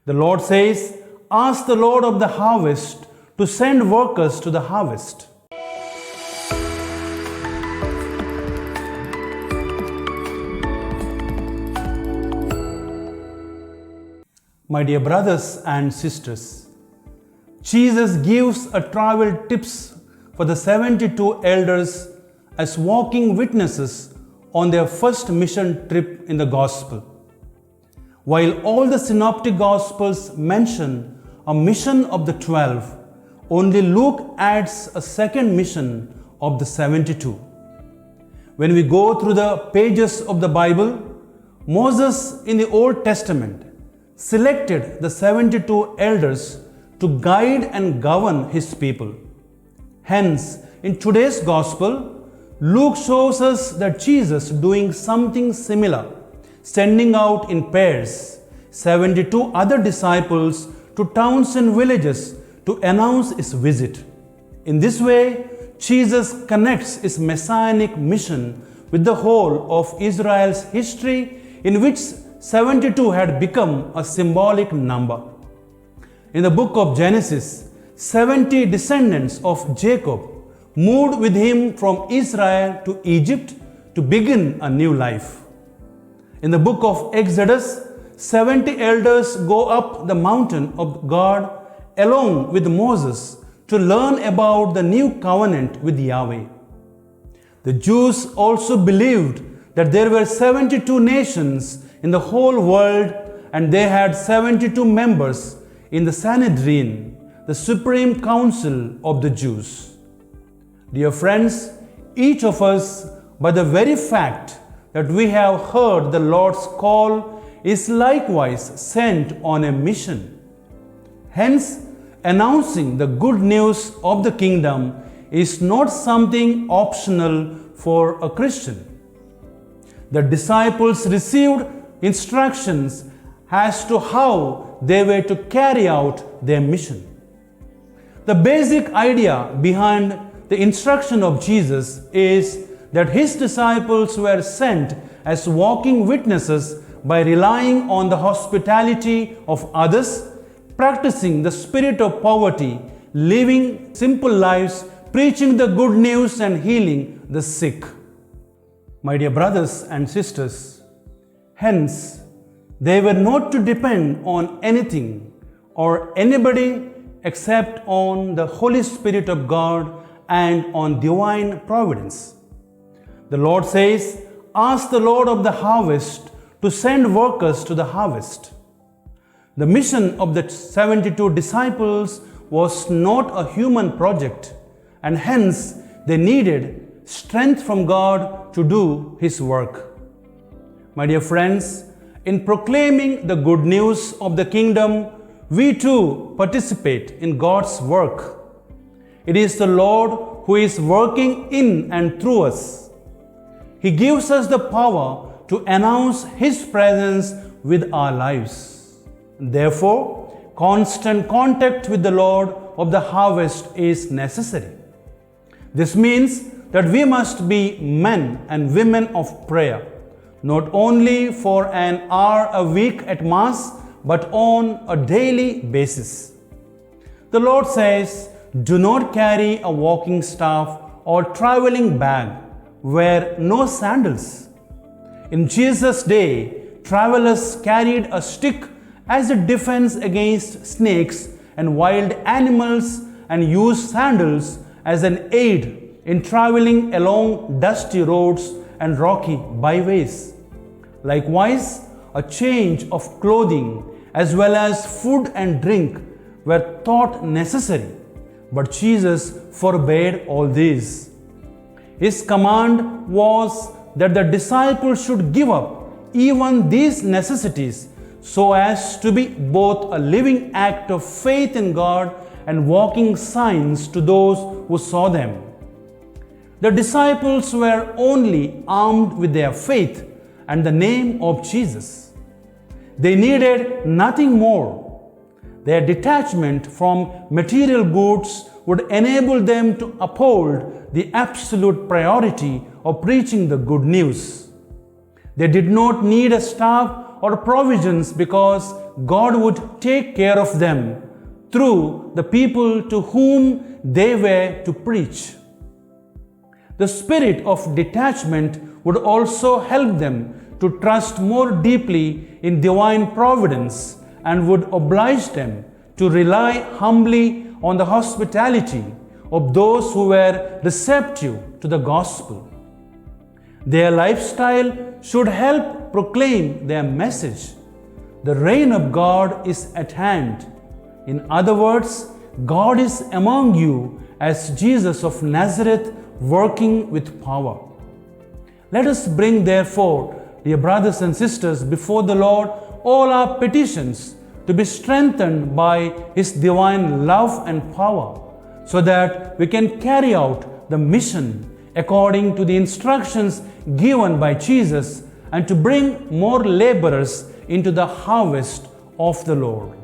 The Lord says, "Ask the Lord of the harvest to send workers to the harvest." My dear brothers and sisters, Jesus gives a travel tips for the 72 elders as walking witnesses on their first mission trip in the Gospel. While all the synoptic Gospels mention a mission of the 12, only Luke adds a second mission of the 72. When we go through the pages of the Bible, Moses in the Old Testament selected the 72 elders to guide and govern his people. Hence, in today's Gospel, Luke shows us that Jesus doing something similar, sending out in pairs 72 other disciples to towns and villages to announce his visit. In this way, Jesus connects his messianic mission with the whole of Israel's history, in which 72 had become a symbolic number. In the book of Genesis, 70 descendants of Jacob moved with him from Israel to Egypt to begin a new life. In the book of Exodus, 70 elders go up the mountain of God along with Moses to learn about the new covenant with Yahweh. The Jews also believed that there were 72 nations in the whole world, and they had 72 members in the Sanhedrin, the supreme council of the Jews. Dear friends, each of us, by the very fact that we have heard the Lord's call, is likewise sent on a mission. Hence, announcing the good news of the kingdom is not something optional for a Christian. The disciples received instructions as to how they were to carry out their mission. The basic idea behind the instruction of Jesus is that his disciples were sent as walking witnesses by relying on the hospitality of others, practicing the spirit of poverty, living simple lives, preaching the good news and healing the sick. My dear brothers and sisters, hence, they were not to depend on anything or anybody except on the Holy Spirit of God and on divine providence. The Lord says, "Ask the Lord of the harvest to send workers to the harvest." The mission of the 72 disciples was not a human project, and hence they needed strength from God to do His work. My dear friends, in proclaiming the good news of the kingdom, we too participate in God's work. It is the Lord who is working in and through us. He gives us the power to announce His presence with our lives. Therefore, constant contact with the Lord of the harvest is necessary. This means that we must be men and women of prayer, not only for an hour a week at Mass, but on a daily basis. The Lord says, "Do not carry a walking staff or traveling bag. Wear no sandals." In Jesus' day, travelers carried a stick as a defense against snakes and wild animals, and used sandals as an aid in traveling along dusty roads and rocky byways. Likewise, a change of clothing as well as food and drink were thought necessary, but Jesus forbade all these. His command was that the disciples should give up even these necessities so as to be both a living act of faith in God and walking signs to those who saw them. The disciples were only armed with their faith and the name of Jesus. They needed nothing more. Their detachment from material goods would enable them to uphold the absolute priority of preaching the good news. They did not need a staff or provisions because God would take care of them through the people to whom they were to preach. The spirit of detachment would also help them to trust more deeply in divine providence and would oblige them to rely humbly on the hospitality of those who were receptive to the gospel. Their lifestyle should help proclaim their message. The reign of God is at hand. In other words, God is among you as Jesus of Nazareth working with power. Let us bring therefore, dear brothers and sisters, before the Lord all our petitions to be strengthened by His divine love and power, so that we can carry out the mission according to the instructions given by Jesus and to bring more laborers into the harvest of the Lord.